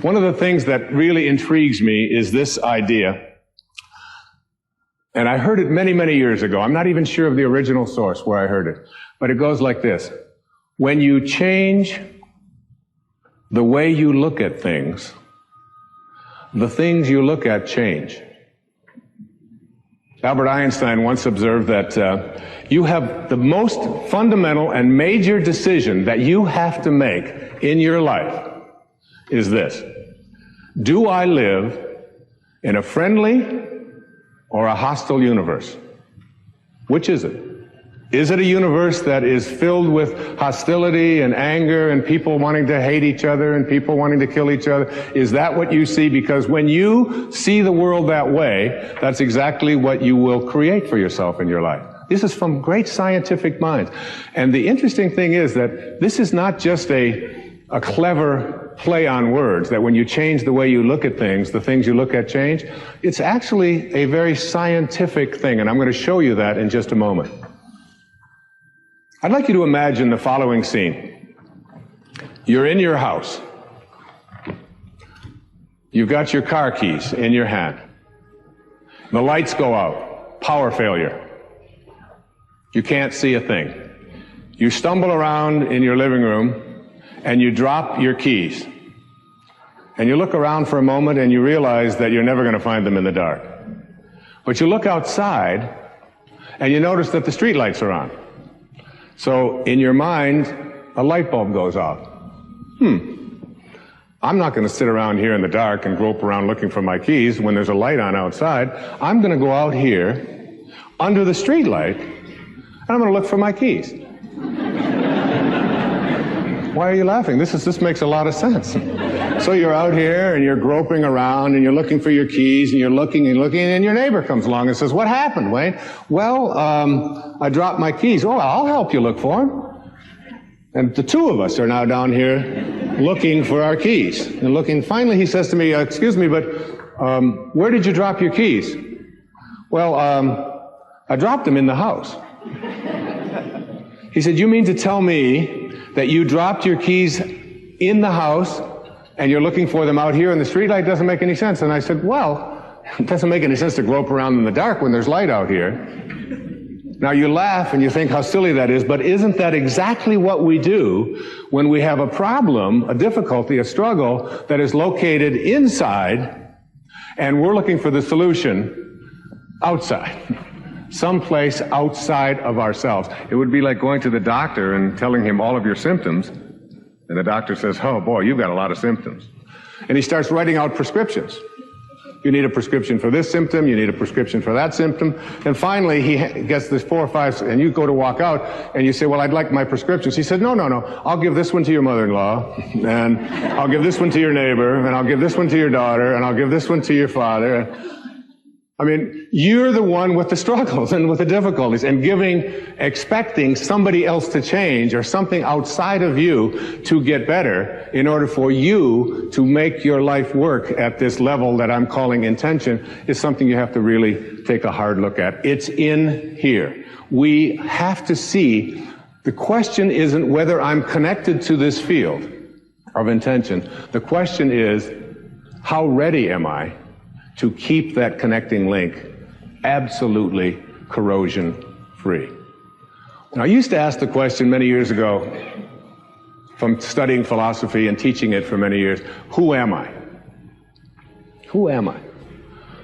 One of the things that really intrigues me is this idea, and I heard it many, many years ago. I'm not even sure of the original source where I heard it, but it goes like this. When you change the way you look at things, the things you look at change. Albert Einstein once observed that you have the most fundamental and major decision that you have to make in your life is this. Do I live in a friendly or a hostile universe? Which is it? Is it a universe that is filled with hostility and anger and people wanting to hate each other and people wanting to kill each other? Is that what you see? Because when you see the world that way, that's exactly what you will create for yourself in your life. This is from great scientific minds. And the interesting thing is that this is not just a clever play on words, that when you change the way you look at things, the things you look at change. It's actually a very scientific thing, and I'm going to show you that in just a moment. I'd like you to imagine the following scene. You're in your house. You've got your car keys in your hand. The lights go out. Power failure. You can't see a thing. You stumble around in your living room and you drop your keys. And you look around for a moment and you realize that you're never going to find them in the dark. But you look outside and you notice that the street lights are on. So in your mind, a light bulb goes off. I'm not going to sit around here in the dark and grope around looking for my keys when there's a light on outside. I'm going to go out here under the street light and I'm going to look for my keys. Why are you laughing? This makes a lot of sense. So you're out here and you're groping around and you're looking for your keys and you're looking and looking and your neighbor comes along and says, "What happened, Wayne?" "Well, I dropped my keys." "Oh, I'll help you look for them." And the two of us are now down here looking for our keys and looking. Finally, he says to me, "Excuse me, but where did you drop your keys?" "Well, I dropped them in the house." He said, "You mean to tell me that you dropped your keys in the house and you're looking for them out here in the streetlight? Doesn't make any sense." And I said, "Well, it doesn't make any sense to grope around in the dark when there's light out here." Now you laugh and you think how silly that is, but isn't that exactly what we do when we have a problem, a difficulty, a struggle that is located inside and we're looking for the solution outside? Someplace outside of ourselves. It would be like going to the doctor and telling him all of your symptoms, and the doctor says, "Oh boy, you've got a lot of symptoms." And he starts writing out prescriptions. You need a prescription for this symptom, you need a prescription for that symptom, and finally he gets this 4 or 5, and you go to walk out, and you say, "Well, I'd like my prescriptions." He said, No, I'll give this one to your mother-in-law, and I'll give this one to your neighbor, and I'll give this one to your daughter, and I'll give this one to your father. I mean, you're the one with the struggles and with the difficulties, and expecting somebody else to change or something outside of you to get better in order for you to make your life work at this level that I'm calling intention is something you have to really take a hard look at. It's in here. We have to see, the question isn't whether I'm connected to this field of intention. The question is, how ready am I to keep that connecting link absolutely corrosion-free? Now, I used to ask the question many years ago, from studying philosophy and teaching it for many years, who am I? Who am I?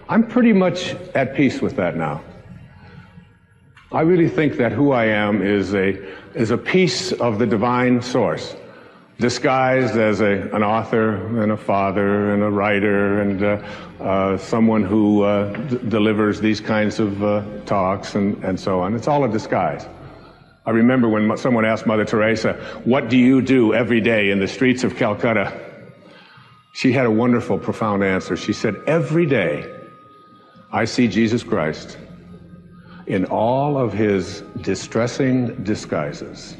I'm pretty much at peace with that now. I really think that who I am is a piece of the divine source, disguised as an author and a father and a writer and someone who delivers these kinds of talks and so on. It's all a disguise. I remember when someone asked Mother Teresa, "What do you do every day in the streets of Calcutta?" She had a wonderful, profound answer. She said, "Every day I see Jesus Christ in all of his distressing disguises.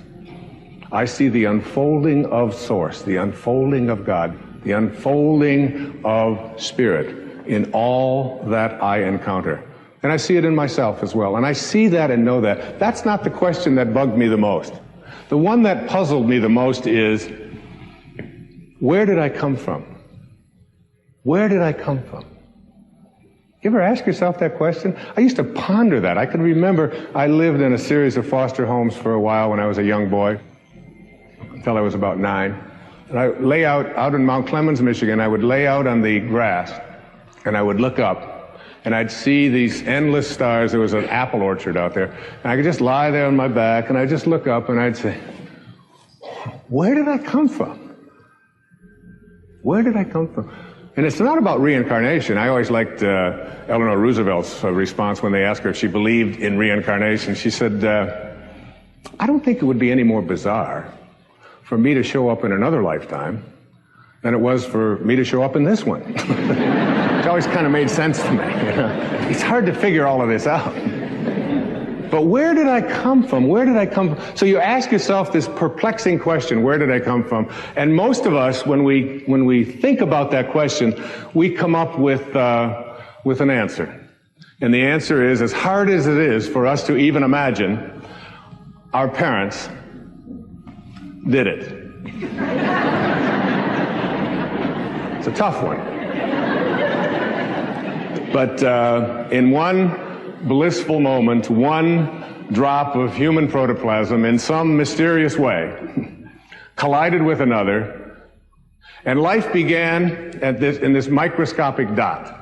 I see the unfolding of Source, the unfolding of God, the unfolding of Spirit in all that I encounter. And I see it in myself as well. And I see that and know that. That's not the question that bugged me the most. The one that puzzled me the most is, where did I come from? Where did I come from? You ever ask yourself that question? I used to ponder that. I can remember I lived in a series of foster homes for a while when I was a young boy, until I was about 9. And I lay out in Mount Clemens, Michigan, I would lay out on the grass, and I would look up, and I'd see these endless stars. There was an apple orchard out there. And I could just lie there on my back, and I'd just look up, and I'd say, where did I come from? Where did I come from? And it's not about reincarnation. I always liked Eleanor Roosevelt's response when they asked her if she believed in reincarnation. She said, I don't think it would be any more bizarre for me to show up in another lifetime than it was for me to show up in this one. It always kind of made sense to me. You know? It's hard to figure all of this out. But where did I come from? Where did I come from? So you ask yourself this perplexing question, where did I come from? And most of us, when we think about that question, we come up with an answer. And the answer is, as hard as it is for us to even imagine, our parents did it. It's a tough one. But in one blissful moment, one drop of human protoplasm in some mysterious way collided with another, and life began in this microscopic dot.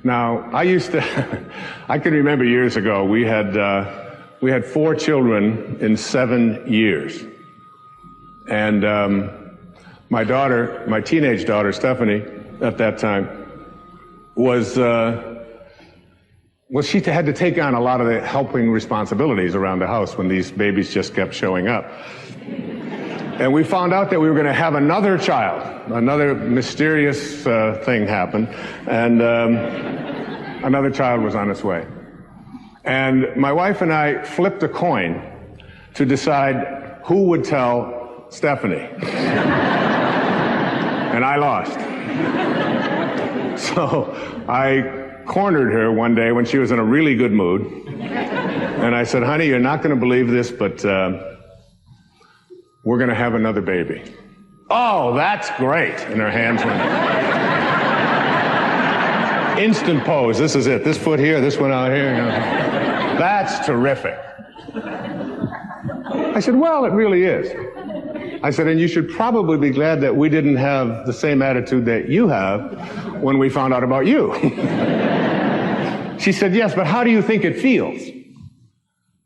Now, I can remember years ago, we had 4 children in 7 years. And my teenage daughter, Stephanie, at that time, she had to take on a lot of the helping responsibilities around the house when these babies just kept showing up. And we found out that we were going to have another child. Another mysterious thing happened, and another child was on its way. And my wife and I flipped a coin to decide who would tell Stephanie. And I lost. So I cornered her one day when she was in a really good mood. And I said, honey, you're not going to believe this, but we're going to have another baby. Oh, that's great. And her hands went instant pose. This is it. This foot here, this one out here. That's terrific. I said, well, it really is. I said, and you should probably be glad that we didn't have the same attitude that you have when we found out about you. She said, yes, but how do you think it feels?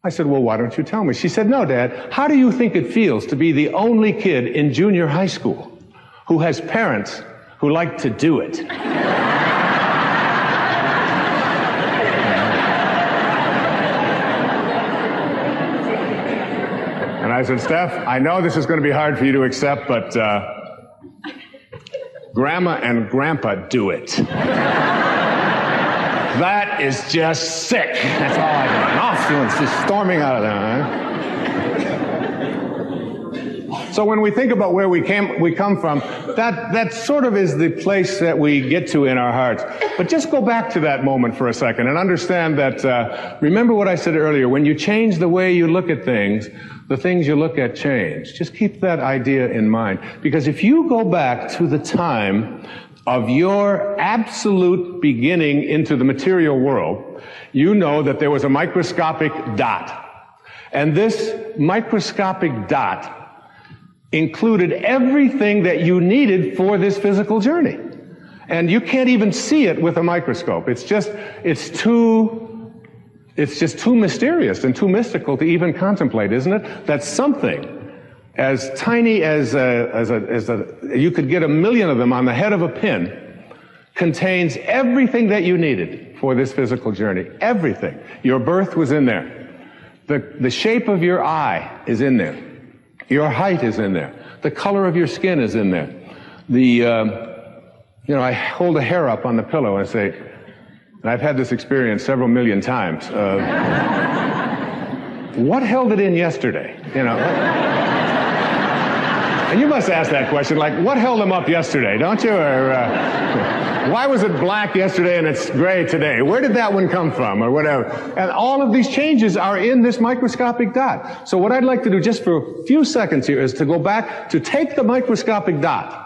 I said, well, why don't you tell me? She said, no, Dad, how do you think it feels to be the only kid in junior high school who has parents who like to do it? And I said, Steph, I know this is going to be hard for you to accept, but Grandma and Grandpa do it. That is just sick. That's all I got. Off, just storming out of there. Huh? So when we think about where we come from, that sort of is the place that we get to in our hearts. But just go back to that moment for a second and understand that, remember what I said earlier, when you change the way you look at things, the things you look at change. Just keep that idea in mind. Because if you go back to the time of your absolute beginning into the material world, you know that there was a microscopic dot. And this microscopic dot included everything that you needed for this physical journey. And you can't even see it with a microscope. It's just too mysterious and too mystical to even contemplate, isn't it? That something as tiny as you could get 1,000,000 of them on the head of a pin contains everything that you needed for this physical journey. Everything. Your birth was in there. The shape of your eye is in there. Your height is in there. The color of your skin is in there. I hold a hair up on the pillow and say, and I've had this experience several million times. What held it in yesterday? And you must ask that question, like, what held them up yesterday, don't you? Or why was it black yesterday and it's gray today? Where did that one come from, or whatever? And all of these changes are in this microscopic dot. So what I'd like to do just for a few seconds here is to go back to take the microscopic dot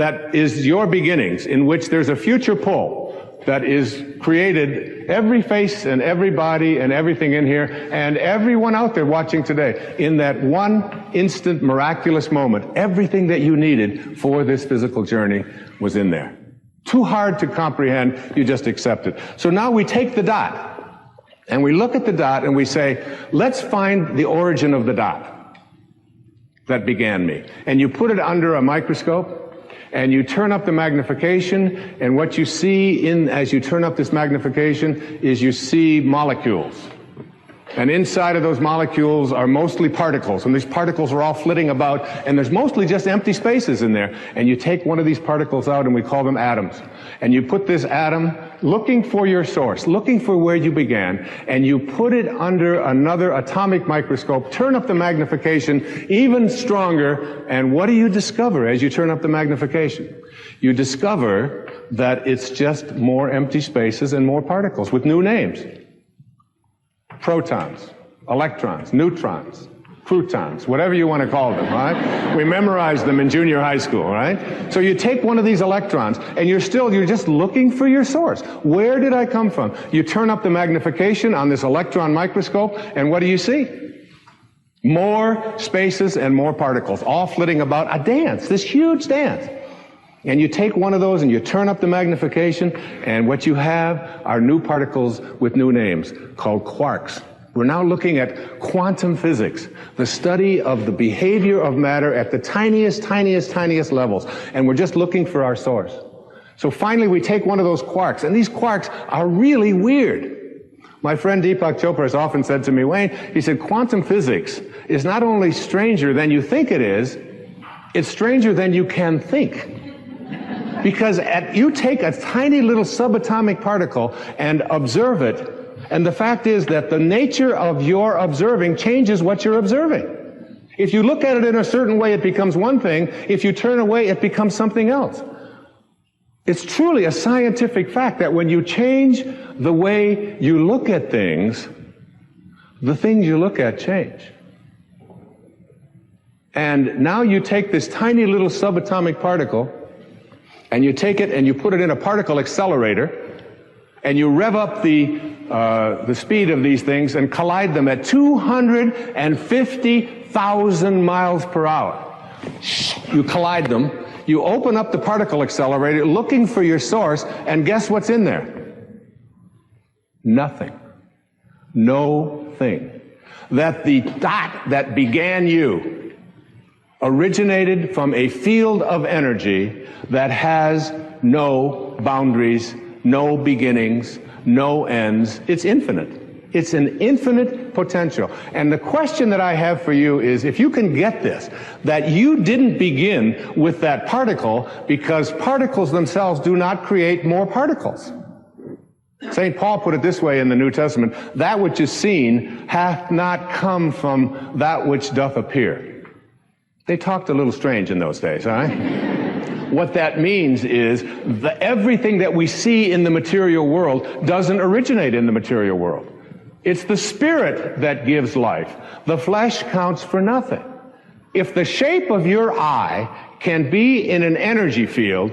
that is your beginnings, in which there's a future pull that is created, every face and every body and everything in here, and everyone out there watching today, in that one instant miraculous moment, everything that you needed for this physical journey was in there. Too hard to comprehend, you just accept it. So now we take the dot, and we look at the dot and we say, let's find the origin of the dot that began me. And you put it under a microscope, and you turn up the magnification, and what you see as you turn up this magnification is you see molecules. And inside of those molecules are mostly particles, and these particles are all flitting about, and there's mostly just empty spaces in there. And you take one of these particles out, and we call them atoms. And you put this atom, looking for your source, looking for where you began, and you put it under another atomic microscope, turn up the magnification even stronger, and what do you discover as you turn up the magnification? You discover that it's just more empty spaces and more particles with new names. Protons, electrons, neutrons, protons, whatever you want to call them, right? We memorized them in junior high school, right? So you take one of these electrons, and you're just looking for your source. Where did I come from? You turn up the magnification on this electron microscope, and what do you see? More spaces and more particles, all flitting about, a dance, this huge dance. And you take one of those and you turn up the magnification, and what you have are new particles with new names called quarks. We're now looking at quantum physics, the study of the behavior of matter at the tiniest, tiniest, tiniest levels. And we're just looking for our source. So finally we take one of those quarks, and these quarks are really weird. My friend Deepak Chopra has often said to me, Wayne, he said, quantum physics is not only stranger than you think it is, it's stranger than you can think. Because you take a tiny little subatomic particle and observe it, and the fact is that the nature of your observing changes what you're observing. If you look at it in a certain way, it becomes one thing. If you turn away, it becomes something else. It's truly a scientific fact that when you change the way you look at things, the things you look at change. And now you take this tiny little subatomic particle, and you take it and you put it in a particle accelerator, and you rev up the speed of these things and collide them at 250,000 miles per hour. You collide them, you open up the particle accelerator looking for your source, and guess what's in there? Nothing. No thing. That the dot that began you originated from a field of energy that has no boundaries, no beginnings, no ends. It's infinite. It's an infinite potential. And the question that I have for you is, if you can get this, that you didn't begin with that particle, because particles themselves do not create more particles. St. Paul put it this way in the New Testament, that which is seen hath not come from that which doth appear. They talked a little strange in those days, all right? What that means is that everything that we see in the material world doesn't originate in the material world. It's the spirit that gives life. The flesh counts for nothing. If the shape of your eye can be in an energy field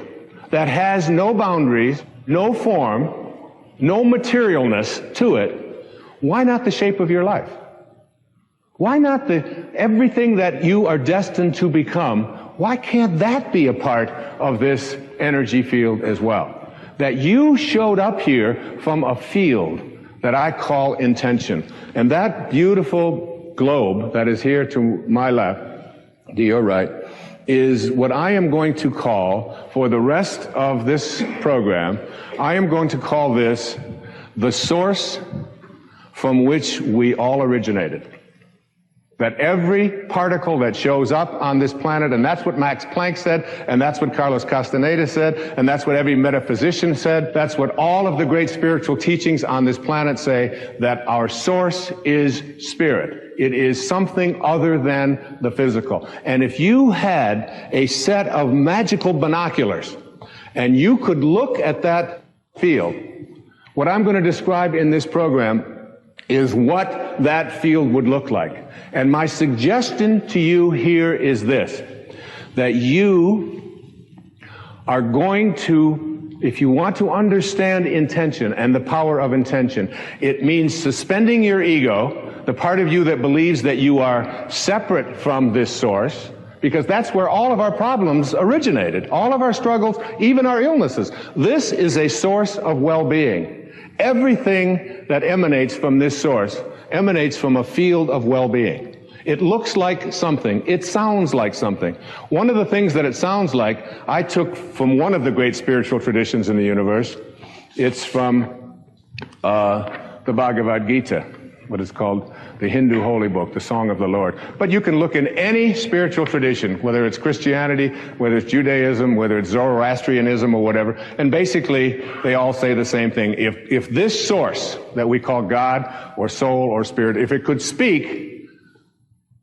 that has no boundaries, no form, no materialness to it, why not the shape of your life? Why not everything that you are destined to become? Why can't that be a part of this energy field as well? That you showed up here from a field that I call intention. And that beautiful globe that is here to my left, to your right, is what I am going to call, for the rest of this program, I am going to call this the source from which we all originated. That every particle that shows up on this planet, and that's what Max Planck said, and that's what Carlos Castaneda said, and that's what every metaphysician said, that's what all of the great spiritual teachings on this planet say, that our source is spirit. It is something other than the physical. And if you had a set of magical binoculars, and you could look at that field, what I'm going to describe in this program is what that field would look like. And my suggestion to you here is this, that you are going to, if you want to understand intention and the power of intention, it means suspending your ego, the part of you that believes that you are separate from this source, because that's where all of our problems originated, all of our struggles, even our illnesses. This is a source of well-being. Everything that emanates from this source emanates from a field of well-being. It looks like something. It sounds like something. One of the things that it sounds like, I took from one of the great spiritual traditions in the universe. It's from the Bhagavad Gita, what is called the Hindu holy book, the Song of the Lord. But you can look in any spiritual tradition, whether it's Christianity, whether it's Judaism, whether it's Zoroastrianism or whatever, and basically they all say the same thing. If this source that we call God or soul or spirit, if it could speak,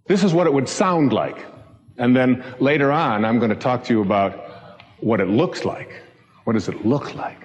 this is what it would sound like. And then later on, I'm going to talk to you about what it looks like. What does it look like?